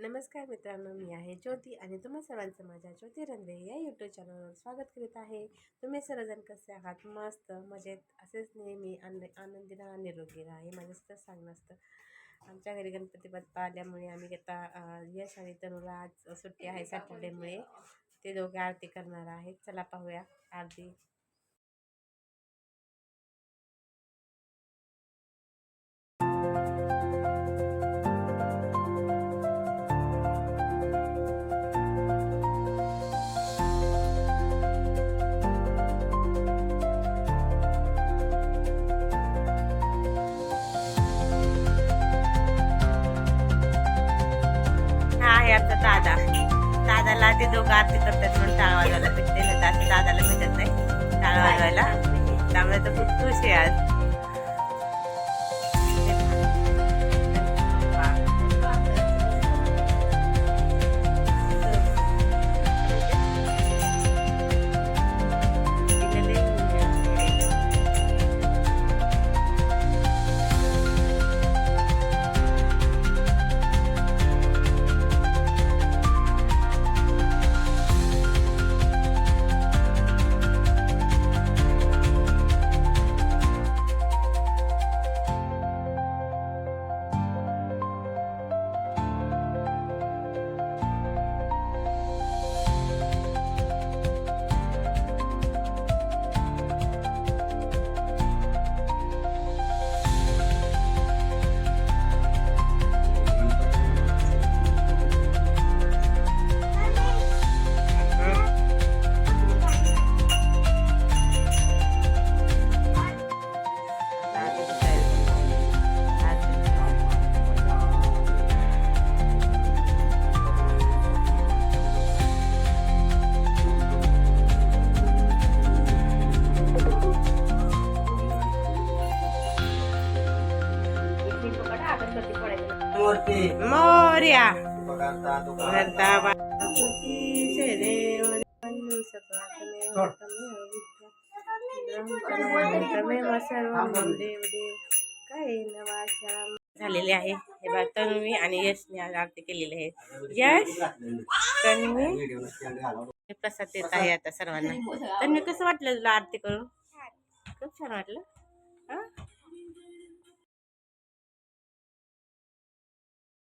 नमस्कार मित्रांनो, मी आहे ज्योती आणि तुम्हा सर्वांचं माझ्या ज्योती रंगरे या यूट्यूब चॅनलवर स्वागत करीत आहे. तुम्ही सर्वजण कसे आहात? मस्त मजेत असेच नेहमी आनंदी राहा, निरोगी राहा हे माझं सांगणं असतं. आमच्या घरी गणपती बाप्पा आल्यामुळे आम्ही आता यश आणि तनुला आज सुट्टी आहे सॅटर्डेमुळे ते दोघे आरती करणार आहेत. चला पाहूया आरती. आमचा दादाला ते दोघं आरती करतात म्हणून टाळ वाजवायला भेटते, नाही तर दादाला भेटत नाही टाळ वाजवायला. त्यामुळे तर खूप खुश आहे आज. मोर्या झालेले आहे. हे बघा तन्वी आणि यशने आज आरती केलेली आहे. यश तन्वी प्रसाद देत आहे आता सर्वांना. तन्वी कसं वाटलं तुला आरती करून? खूप छान वाटलं.